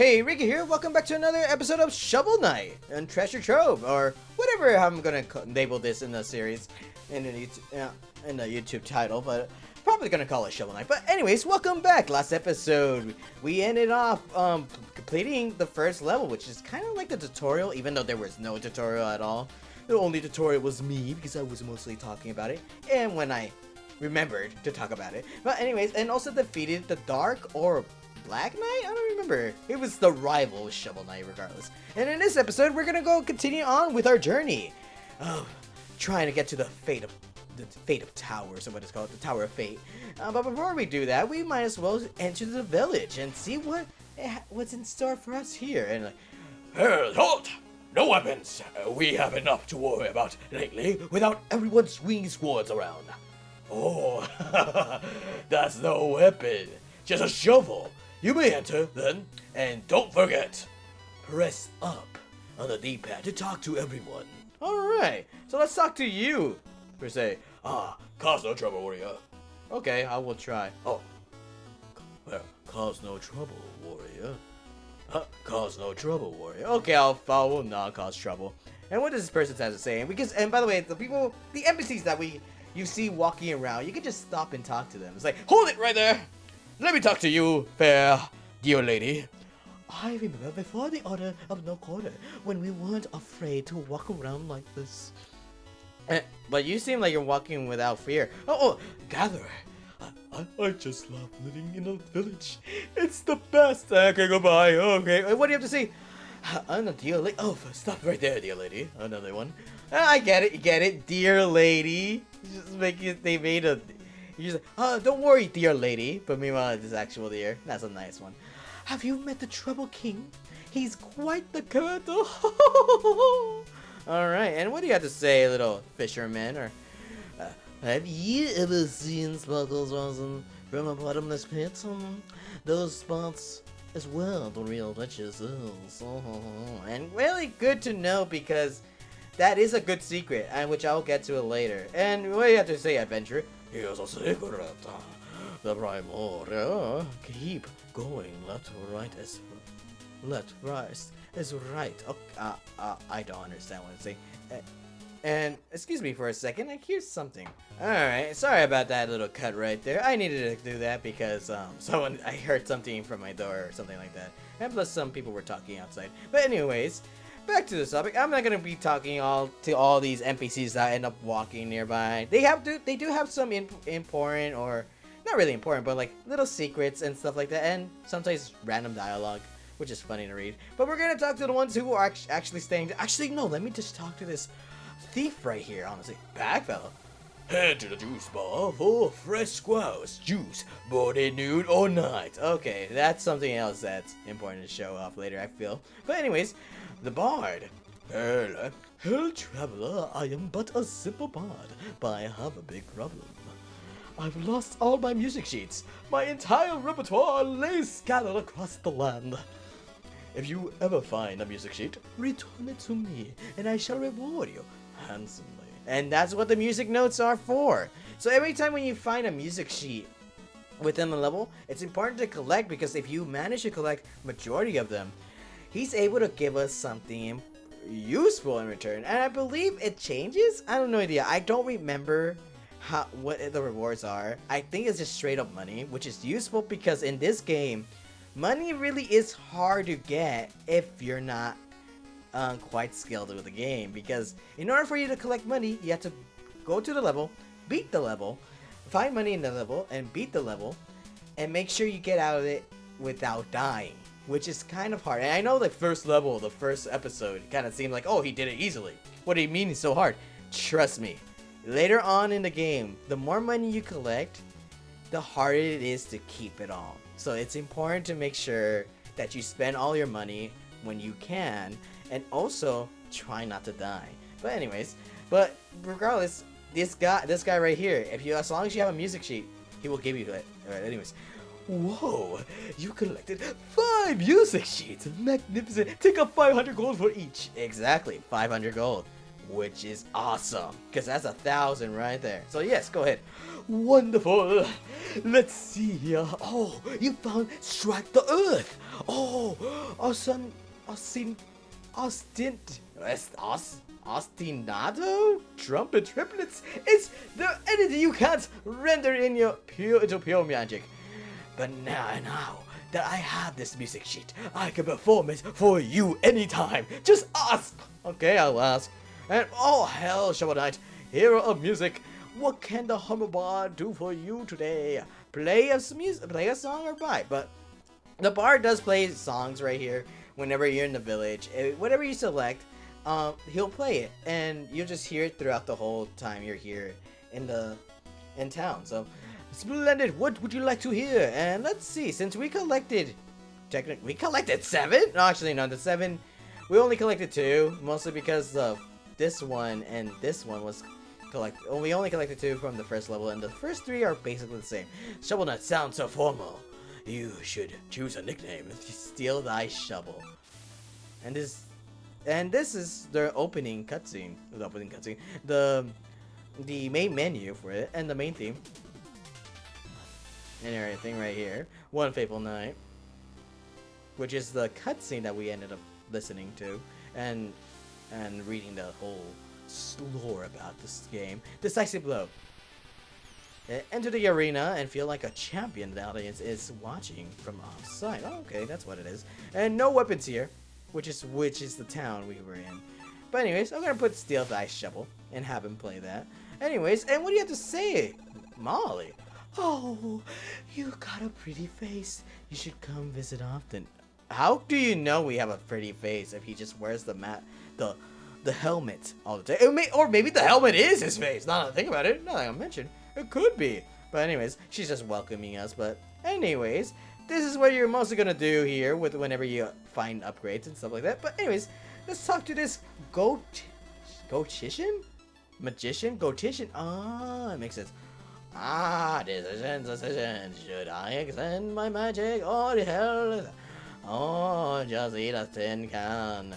Hey, Ricky here. Welcome back to another episode of Shovel Knight and Treasure Trove, or whatever I'm gonna label this in the series, in the YouTube title, but probably gonna call it Shovel Knight. But anyways, welcome back. Last episode, we ended off completing the first level, which is kind of like the tutorial, even though there was no tutorial at all. The only tutorial was me because I was mostly talking about it, and when I remembered to talk about it. But anyways, and also defeated the Dark or Black Knight? I don't remember. It was the rival Shovel Knight regardless. And in this episode, we're gonna go continue on with our journey of trying to get to the fate of towers, or what it's called, the Tower of Fate. But before we do that, we might as well enter the village and see what's in store for us here. And Halt! No weapons! We have enough to worry about lately without everyone swinging swords around. Oh, that's no weapon. Just a shovel. You may enter, then, and don't forget, press up on the D-pad to talk to everyone. Alright, so let's talk to you, per se. Cause no trouble, warrior. Okay, I will try. Oh, well, cause no trouble, warrior. Cause no trouble, warrior. Okay, I will not cause trouble. And what does this person have to say? And by the way, the NPCs that you see walking around, you can just stop and talk to them. It's like, hold it right there! Let me talk to you, fair dear lady. I remember before the Order of No Quarter, when we weren't afraid to walk around like this. But you seem like you're walking without fear. Oh, gather. I just love living in a village. It's the best. Okay, goodbye. Okay, what do you have to say? Dear lady. Oh, stop right there, dear lady. Another one. I get it, you get it, dear lady. Just make it. They made a. You just don't worry, dear lady. But meanwhile, it's actual dear. That's a nice one. Have you met the Trouble King? He's quite the character. All right, and what do you have to say, little fisherman? Or have you ever seen sparkles rising from a bottomless pit? Those spots as well, the real riches is. And really good to know because that is a good secret, and which I'll get to it later. And what do you have to say, adventurer? Here's a secret. The primordial. Keep going. Left, right is right. Okay, I don't understand what I'm saying. And excuse me for a second. I hear something. All right, sorry about that little cut right there. I needed to do that because I heard something from my door or something like that. And plus, some people were talking outside. But anyways, back to the topic. I'm not gonna be talking to all these NPCs that end up walking nearby. They do have some important, or not really important, but like little secrets and stuff like that, and sometimes random dialogue, which is funny to read. But we're gonna talk to the ones who are actually staying. Actually, no. Let me just talk to this thief right here. Honestly, back fella. Head to the juice bar for fresh squash juice, morning, noon, or night. Okay, that's something else that's important to show off later, I feel. But anyways, the bard. Hell, traveler, I am but a simple bard, but I have a big problem. I've lost all my music sheets. My entire repertoire lays scattered across the land. If you ever find a music sheet, return it to me, and I shall reward you handsomely. And that's what the music notes are for. So every time when you find a music sheet within the level, it's important to collect, because if you manage to collect majority of them, he's able to give us something useful in return. And I believe it changes. I have no idea. I don't remember what the rewards are. I think it's just straight up money, which is useful because in this game, money really is hard to get if you're not quite skilled with the game, because in order for you to collect money, you have to go to the level, beat the level, find money in the level, and beat the level, and make sure you get out of it without dying, which is kind of hard. And I know the first level, the first episode, kind of seemed like, oh, he did it easily. What do you mean it's so hard? Trust me, later on in the game, the more money you collect, the harder it is to keep it all. So it's important to make sure that you spend all your money when you can, and also try not to die. But anyways, but regardless, this guy right here, as long as you have a music sheet, he will give you it. Alright, anyways. Whoa, you collected 5 music sheets. Magnificent. Take up 500 gold for each. Exactly, 500 gold. which is awesome, because that's 1,000 right there. So yes, go ahead. Wonderful. Let's see here. Oh, you found Strike the Earth. Oh, awesome. Ostinato? Trumpet triplets? It's the entity you can't render into pure magic. But now that I have this music sheet, I can perform it for you anytime. Just ask. Okay, I'll ask. And oh hell, Shovel Knight, hero of music, what can the Humble Bard do for you today? Play a song or buy. But the bard does play songs right here whenever you're in the village. Whatever you select, he'll play it, and you'll just hear it throughout the whole time you're here in town. So splendid. What would you like to hear? And let's see. Since we collected 7. No, actually, no. The 7 we only collected 2, mostly because this one and this one was we only collected 2 from the first level, and the first 3 are basically the same. Shovel Knight sounds so formal. You should choose a nickname. Steal thy shovel. And this is their opening cutscene. The main menu for it, and the main theme. And everything right here. One Fateful Night, which is the cutscene that we ended up listening to and reading the whole lore about this game. Decisive Blow. Enter the arena and feel like a champion. The audience is watching from off-site. Oh, okay, that's what it is. And no weapons here, which is the town we were in. But anyways, I'm gonna put Steal Thy Shovel and have him play that. Anyways, and what do you have to say, Molly? Oh, you got a pretty face. You should come visit often. How do you know we have a pretty face if he just wears the helmet all the time? Or maybe the helmet is his face. Now that I think about it, now that I mentioned, it could be. But anyways, she's just welcoming us. But anyways, this is what you're mostly gonna do here with whenever you find upgrades and stuff like that. But anyways, let's talk to this Magician? Ah, it makes sense. Decision. Should I extend my magic or hell? Oh, just eat a tin can.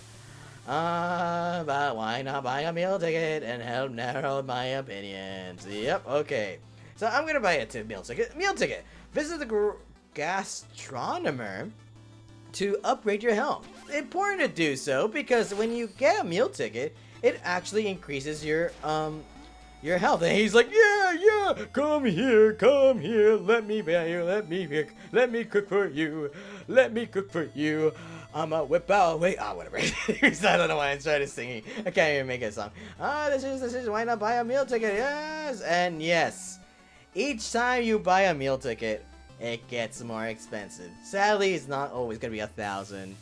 But why not buy a meal ticket and help narrow my opinions? Yep, okay. So I'm gonna buy a meal ticket. Visit the gastronomer to upgrade your health. It's important to do so because when you get a meal ticket, it actually increases your health. And he's like, yeah, come here, let me cook for you. I'ma whip out, whatever. I don't know why I'm trying to sing. I can't even make a song. This is why not buy a meal ticket? Yes, and yes. Each time you buy a meal ticket, it gets more expensive. Sadly, it's not always gonna be 1,000.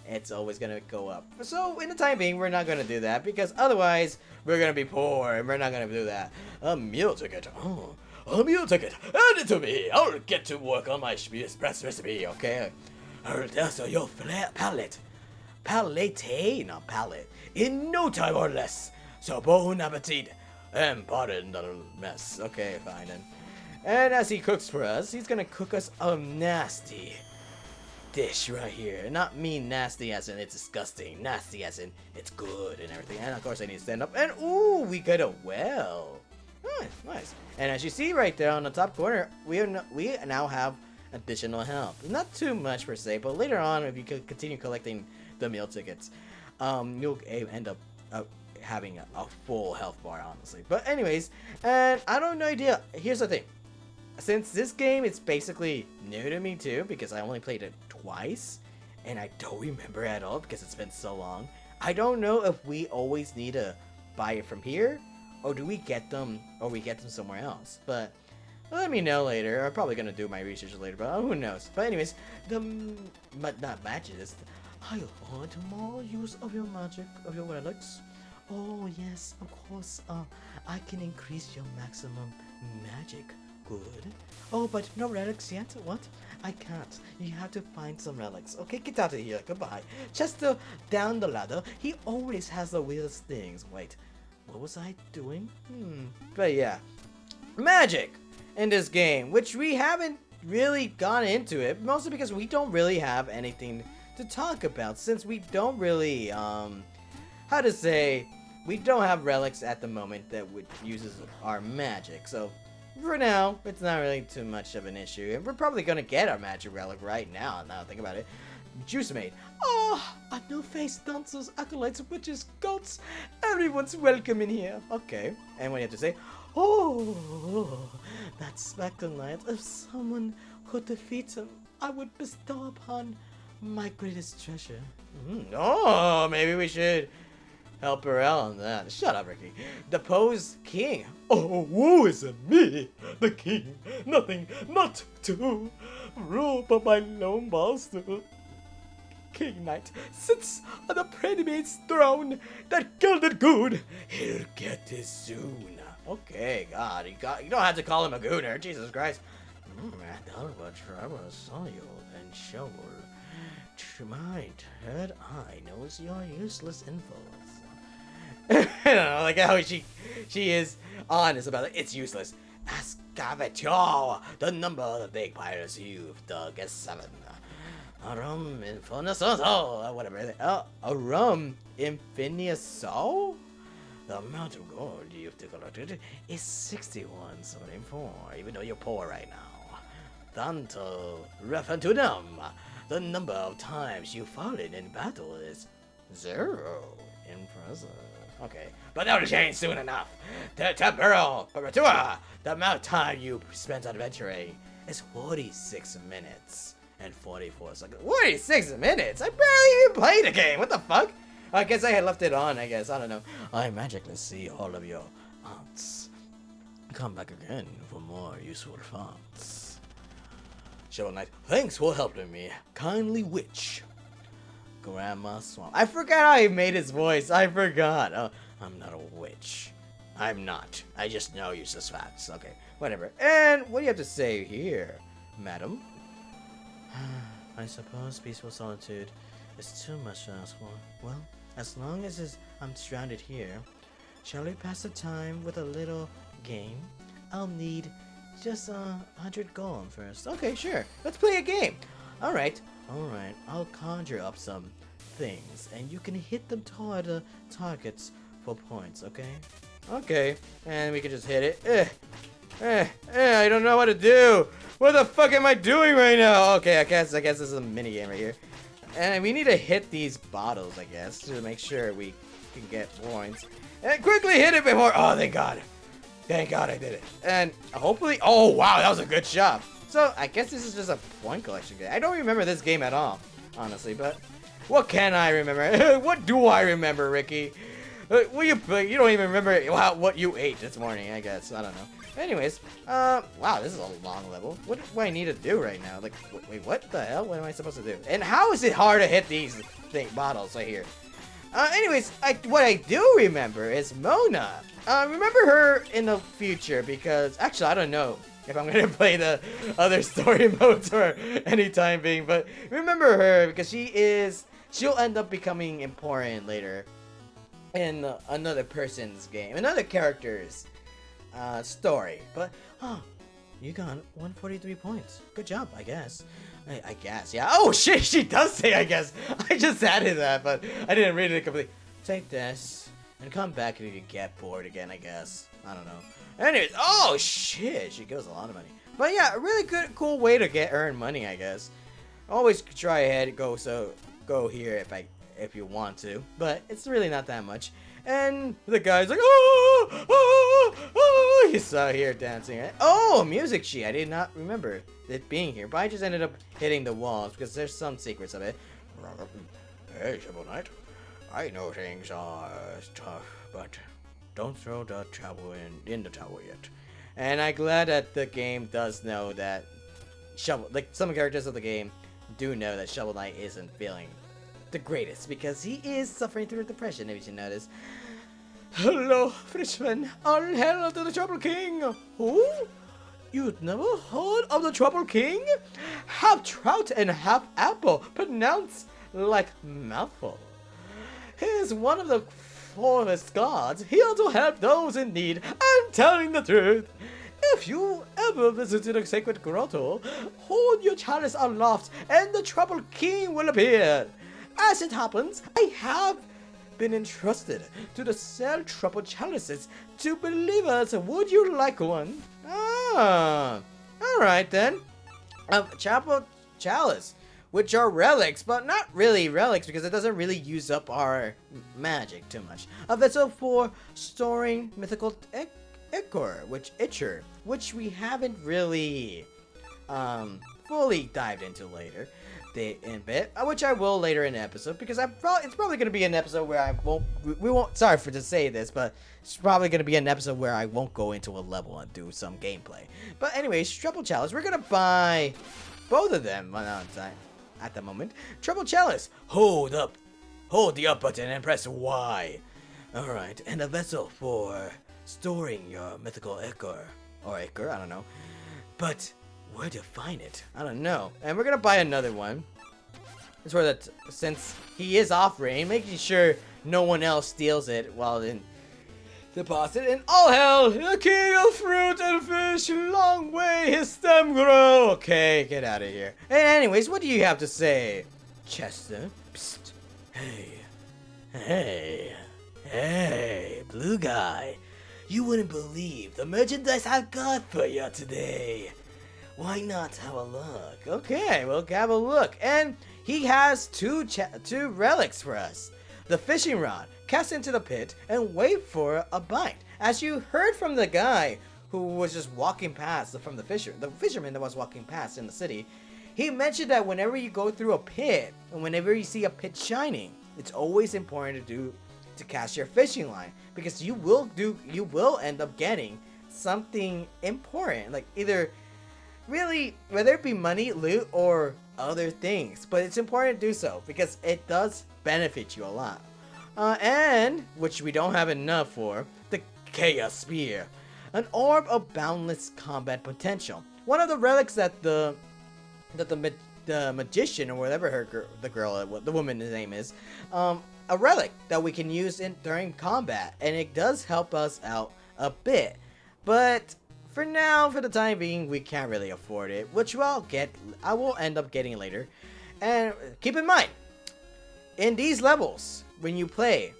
It's always gonna go up. So in the time being, we're not gonna do that because otherwise we're gonna be poor and we're not gonna do that. A meal ticket. Oh, a meal ticket. Add it to me. I'll get to work on my express recipe. Okay. I'll test your palate, not palate, in no time or less. So bon appetit, and pardon the mess. Okay, fine then. And as he cooks for us, he's gonna cook us a nasty dish right here. Not mean nasty as in it's disgusting, nasty as in it's good and everything. And of course I need to stand up, and ooh, we got a well. Nice. And as you see right there on the top corner, we now have additional health. Not too much per se, but later on, if you could continue collecting the meal tickets, you'll end up having a full health bar, honestly. But anyways, and I don't know idea. Here's the thing. Since this game is basically new to me too, because I only played it twice, and I don't remember at all because it's been so long. I don't know if we always need to buy it from here, or do we get them somewhere else. But let me know later. I'm probably gonna do my research later, but who knows. But anyways, not magicist. I want more use of your magic, of your relics. Oh yes, of course. I can increase your maximum magic. Good. Oh, but no relics yet? What? I can't. You have to find some relics. Okay, get out of here. Goodbye. Chester down the ladder. He always has the weirdest things. Wait, what was I doing? But yeah, magic in this game, which we haven't really gone into it, mostly because we don't really have anything to talk about, since we don't really, we don't have relics at the moment that would uses our magic, so for now, it's not really too much of an issue. And we're probably gonna get our magic relic right now. Now think about it. Juice Maid. Oh, a new face, dancers, acolytes, witches, goats. Everyone's welcome in here. Okay. And what do you have to say? Oh, that spectral knight. If someone could defeat him, I would bestow upon my greatest treasure. Oh, maybe we should help her out on that. Shut up, Ricky. Depose king. Oh, woe is me, the king. Nothing, not to rule but my lone master. King Knight sits on the pretty maid's throne. That gilded goon, he'll get this soon. Okay, God, you don't have to call him a gooner. Jesus Christ. I thought about trouble saw you and shovel. To my third eye knows your useless influence. I don't know, like how she is honest about it. It's useless. Excavator, the number of the big pirates you've dug is 7. Arum Infinisoso, whatever. Arum Infiniso? The amount of gold you've collected is 61.74, even though you're poor right now. Tanto Refantunum, the number of times you've fallen in battle is 0. Impressive. Okay, but that'll change soon enough. Tempero Perpetua, the amount of time you spent adventuring is 46 minutes. And 44 seconds. 46 minutes? I barely even played the game. What the fuck? I guess I had left it on, I guess. I don't know. I magically see all of your aunts. Come back again for more useful funds. Shovel Knight, thanks for helping me. Kindly witch. Grandma Swamp. I forgot how he made his voice. I forgot. Oh, I'm not a witch. I'm not. I just know useless facts. Okay, whatever. And what do you have to say here, madam? I suppose peaceful solitude is too much to ask for. Well, as long as I'm stranded here, shall we pass the time with a little game? I'll need just 100 gold first. Okay, sure. Let's play a game. Alright. I'll conjure up some things, and you can hit them toward the targets for points, okay? Okay. And we can just hit it. I don't know what to do. What the fuck am I doing right now? Okay, I guess this is a mini game right here. And we need to hit these bottles, I guess, to make sure we can get points. And quickly hit it before. Oh, thank God. Thank God I did it. And hopefully. Oh, wow, that was a good shot. So I guess this is just a point collection game. I don't remember this game at all, honestly. But what can I remember? What do I remember, Ricky? You don't even remember what you ate this morning, I guess. I don't know. Anyways, wow, this is a long level. What do I need to do right now? Like, wait, what the hell? What am I supposed to do? And how is it hard to hit these bottles right here? Anyways, what I do remember is Mona. Remember her in the future because, actually, I don't know if I'm gonna play the other story modes for any time being, but remember her because she'll end up becoming important later in another person's game, another character's story. But you got 143 points. Good job, I guess. I guess, yeah. Oh shit, she does say I guess. I just added that, but I didn't read it completely. Take this and come back if you get bored again, I guess. I don't know. Anyways, oh shit, she gives a lot of money. But yeah, a really good, cool way to earn money, I guess. Always try ahead, go here if you want to, but it's really not that much. And the guy's like, oh, he's out here dancing. Oh, music sheet. I did not remember it being here, but I just ended up hitting the walls because there's some secrets of it. Hey, Shovel Knight. I know things are tough, but don't throw the towel in the towel yet. And I'm glad that the game does know that some characters of the game do know that Shovel Knight isn't feeling the greatest because he is suffering through depression, if you notice. Hello, Frenchman. All hail to the Trouble King. Who? You'd never heard of the Trouble King? Half trout and half apple, pronounced like mouthful. He is one of the forest gods, here to help those in need. I'm telling the truth. If you ever visited a sacred grotto, hold your chalice aloft and the Trouble King will appear. As it happens, I have been entrusted to the Cell Trouble Chalices to believers. Would you like one? Ah, alright then. Trouble Chalice, which are relics, but not really relics because it doesn't really use up our magic too much. A vessel for storing mythical ichor, which we haven't really fully dived into later in a bit, which I will later in the episode because it's probably going to be an episode where we won't, sorry for to say this, but it's probably going to be an episode where I won't go into a level and do some gameplay. But anyways, Trouble Chalice, we're going to buy both of them at the moment. Trouble Chalice, hold the up button and press Y. Alright, and a vessel for storing your mythical ichor, or ichor, I don't know. But where to find it? I don't know. And we're gonna buy another one. It's for that, since he is offering, making sure no one else steals it while in deposit. And all hell, the king of fruit and fish, long way his stem grow. Okay, get out of here. And anyways, what do you have to say, Chester? Psst. Hey, blue guy. You wouldn't believe the merchandise I've got for you today. Why not have a look? Okay, we'll have a look. And he has two relics for us. The fishing rod, cast into the pit and wait for a bite. As you heard from the guy who was just walking past, the fisherman that was walking past in the city, he mentioned that whenever you go through a pit and whenever you see a pit shining, it's always important to cast your fishing line because you will end up getting something important, like either really, whether it be money, loot, or other things. But it's important to do so because it does benefit you a lot. And, which we don't have enough for, the Chaos Spear. An orb of boundless combat potential. One of the relics that the magician, or whatever the woman's name is, a relic that we can use during combat. And it does help us out a bit. But for now, for the time being, we can't really afford it, which I will end up getting later. And keep in mind, in these levels, when you play,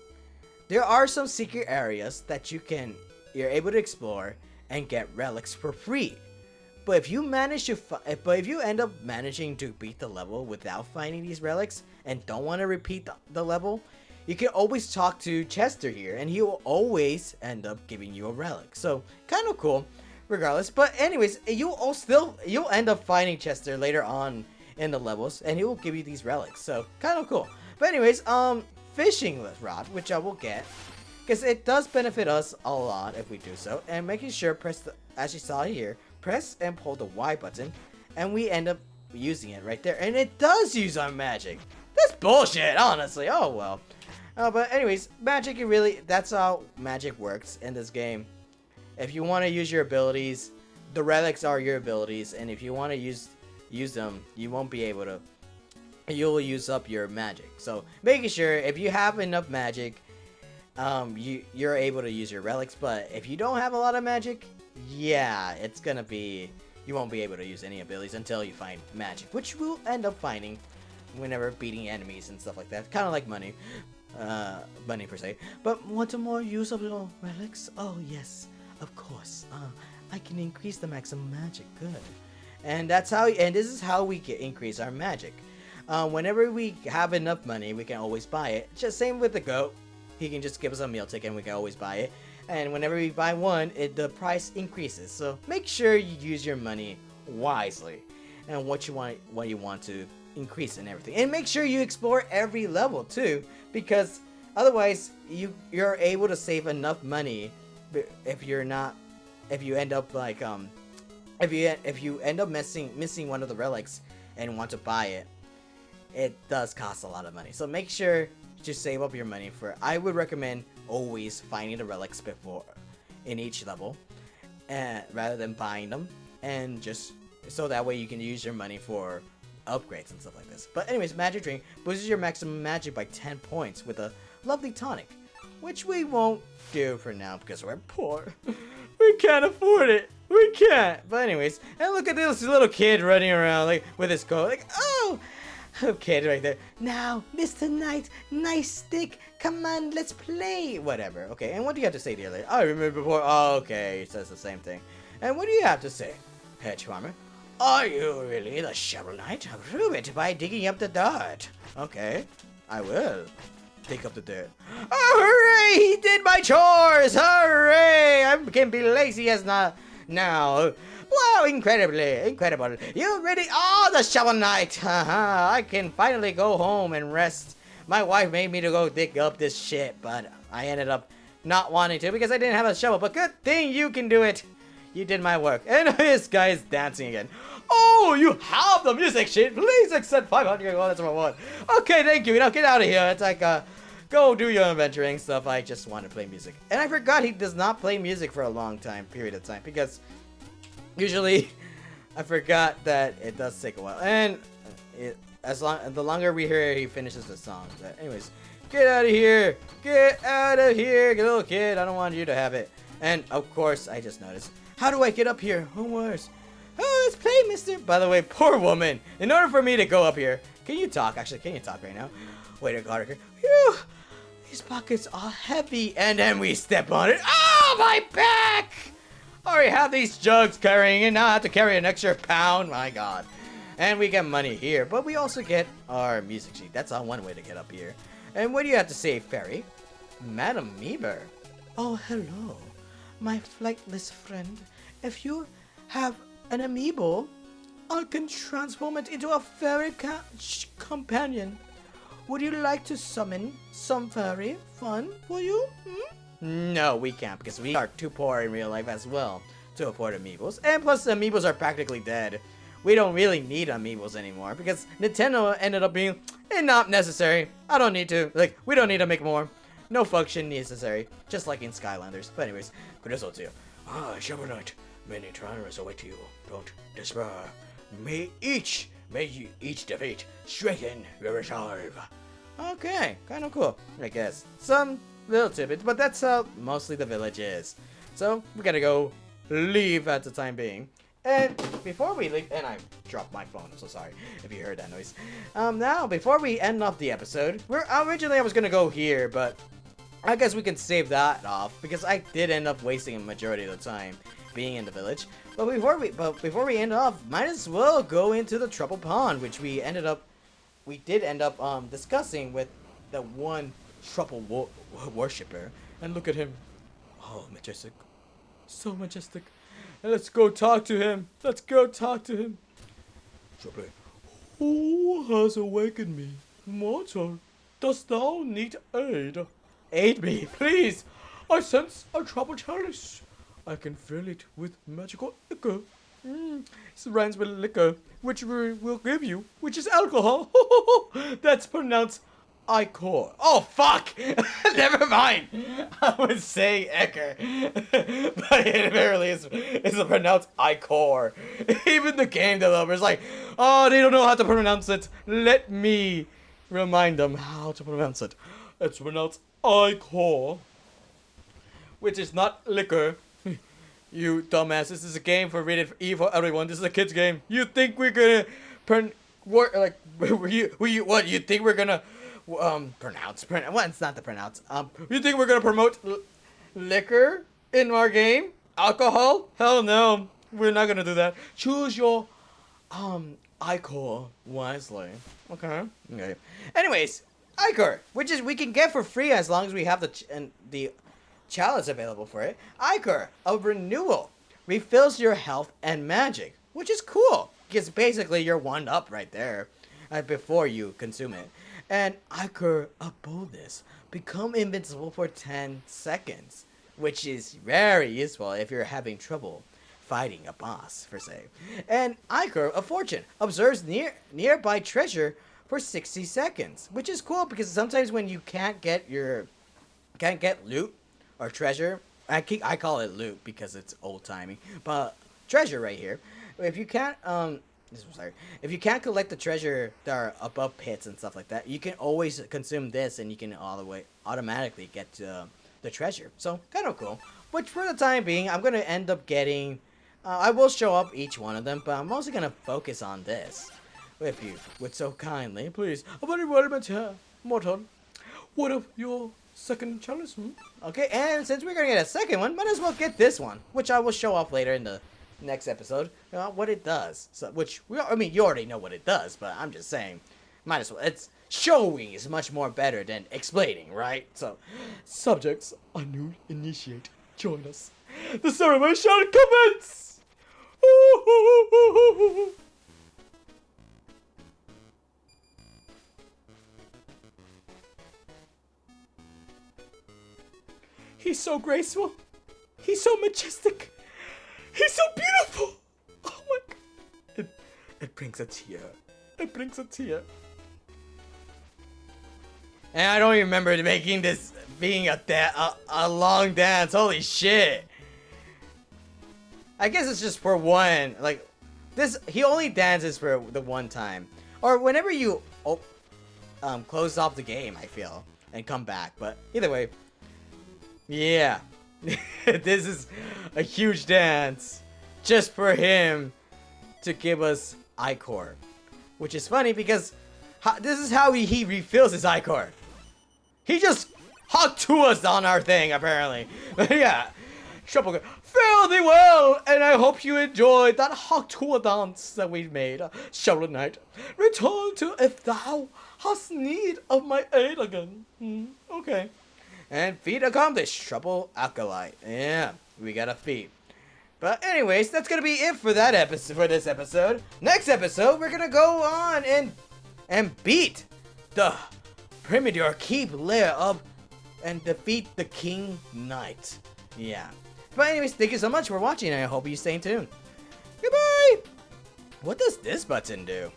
there are some secret areas that you're able to explore and get relics for free. But if you end up managing to beat the level without finding these relics and don't want to repeat the level, you can always talk to Chester here, and he will always end up giving you a relic. So kind of cool. Regardless, but anyways, you'll end up finding Chester later on in the levels, and he will give you these relics. So kind of cool. But anyways, fishing rod, which I will get, because it does benefit us a lot if we do so. And making sure as you saw here, press and pull the Y button, and we end up using it right there. And it does use our magic. That's bullshit, honestly. Oh well. But anyways, magic, that's how magic works in this game. If you want to use your abilities, the relics are your abilities, and if you want to use them, you won't be able to. You'll use up your magic. So making sure if you have enough magic, you're able to use your relics. But if you don't have a lot of magic, yeah, it's gonna be you won't be able to use any abilities until you find magic, which we'll end up finding whenever beating enemies and stuff like that. Kind of like money per se. But want some more usable relics? Oh yes. Of course, I can increase the maximum magic. Good, and this is how we can increase our magic. Whenever we have enough money, we can always buy it. Just same with the goat. He can just give us a meal ticket, and we can always buy it. And whenever we buy one, the price increases. So make sure you use your money wisely, and what you want to increase and everything. And make sure you explore every level too, because otherwise you're able to save enough money. If you end up like if you end up missing one of the relics and want to buy it, it does cost a lot of money. So make sure to save up your money for. I would recommend always finding the relics before in each level, rather than buying them, and just so that way you can use your money for upgrades and stuff like this. But anyways, magic drink boosts your maximum magic by 10 points with a lovely tonic, which we won't do for now because we're poor. We can't afford it. We can't. But anyways, and look at this little kid running around like with his coat, like, oh, Okay, right there. Now, Mr. Knight, nice stick. Come on, let's play. Whatever. Okay, and what do you have to say, dear lady? I remember before. Oh, okay, it says the same thing. And what do you have to say, hedge farmer? Are you really the Shovel Knight? Prove it by digging up the dirt. Okay, I will. Dig up the dirt. Oh, hooray! He did my chores! Hooray! I can be lazy as not now. Wow, incredible. You ready? Oh, the Shovel Knight! Haha, I can finally go home and rest. My wife made me to go dig up this shit, but I ended up not wanting to because I didn't have a shovel. But good thing you can do it. You did my work. And this guy is dancing again. Oh, you have the music sheet. Please accept 500. Oh, that's what I want. Okay, thank you. Now get out of here. It's like, go do your adventuring stuff. I just want to play music. And I forgot he does not play music for a long period of time. Because usually I forgot that it does take a while. And the longer we hear it, he finishes the song. But anyways, get out of here. Get out of here, little kid. I don't want you to have it. And of course, I just noticed. How do I get up here? Who was? Oh, let's play, mister. By the way, poor woman. In order for me to go up here, can you talk? Actually, can you talk right now? Wait a God, phew. These pockets are heavy. And then we step on it. Oh, my back! I already have these jugs carrying and now I have to carry an extra pound. My God. And we get money here. But we also get our music sheet. That's one way to get up here. And what do you have to say, fairy? Madam Meeber. Oh, hello. My flightless friend. If you have an amiibo, I can transform it into a fairy companion. Would you like to summon some fairy fun for you? No, we can't because we are too poor in real life as well to afford amiibos. And plus, the amiibos are practically dead. We don't really need amiibos anymore because Nintendo ended up being not necessary. I don't need to. Like, we don't need to make more. No function necessary, just like in Skylanders. But anyways, Kurizoutsu. Ah, Shovel Knight, many trials await you. Don't despair. May you each defeat strengthen your resolve. Okay, kind of cool, I guess. Some little tidbits, but that's how mostly the village is. So we gotta go leave at the time being. And before we leave, and I dropped my phone, I'm so sorry if you heard that noise. Now, before we end off the episode, originally I was gonna go here, but I guess we can save that off because I did end up wasting a majority of the time being in the village. But before we end off, might as well go into the Trouble Pond, which we did end up discussing with the one Trouble worshipper. And look at him, oh, majestic, so majestic. And let's go talk to him. Trouble, who has awakened me? Mortal, dost thou need aid? Aid me, please! I sense a trouble chalice. I can fill it with magical liquor. This rhymes with liquor, which we will give you, which is alcohol. That's pronounced Ichor. Oh, fuck! Never mind! I was saying Ecker. But it really is pronounced Ichor. Even the game developers like, oh, they don't know how to pronounce it. Let me remind them how to pronounce it. It's pronounced Ichor, which is not liquor. You dumbass, this is a game for rated E for everyone. This is a kid's game. You think we're gonna you think we're gonna pronounce well, it's not the pronounce. You think we're gonna promote liquor in our game? Alcohol? Hell no. We're not gonna do that. Choose your Ichor wisely. Okay. Anyways, Ichor, which is we can get for free as long as we have the chalice available for it. Ichor, a renewal, refills your health and magic, which is cool because basically you're one up right there before you consume it. And Ichor, a boldness, become invincible for 10 seconds, which is very useful if you're having trouble fighting a boss, per se. And Ichor, a fortune, observes nearby treasure for 60 seconds, which is cool because sometimes when you can't get loot or treasure, I call it loot because it's old timey, but treasure right here. If you can't if you can't collect the treasure that are above pits and stuff like that, you can always consume this and you can automatically get to the treasure. So kind of cool. Which for the time being, I'm gonna end up getting. I will show up each one of them, but I'm mostly gonna focus on this. if you would so kindly, please. A very well met mortal. What of your second chalice? Okay, and since we're gonna get a second one, might as well get this one, which I will show off later in the next episode. What it does. So, I mean, you already know what it does, but I'm just saying, might as well. It's showing is much more better than explaining, right? So, subjects, a new initiate, join us. The ceremony shall commence. He's so graceful. He's so majestic. He's so beautiful. Oh my god. It brings a tear. It brings a tear. And I don't even remember making this being a long dance. Holy shit. I guess it's just for one. Like, this, he only dances for the one time. Or whenever you close off the game, I feel, and come back. But either way, yeah. This is a huge dance just for him to give us Ichor. Which is funny because this is how he refills his Ichor. He just hopped to us on our thing, apparently. But yeah, Shuffle, fare thee well, and I hope you enjoyed that hot tour dance that we made. Shovel Knight, return to if thou hast need of my aid again. Okay. And feat accomplished. Trouble Acolyte. Yeah, we got a feat. But anyways, that's gonna be it for that episode. For this episode. Next episode, we're gonna go on and beat the Primitor Keep lair up and defeat the King Knight. Yeah. But anyways, thank you so much for watching, and I hope you stay tuned. Goodbye! What does this button do?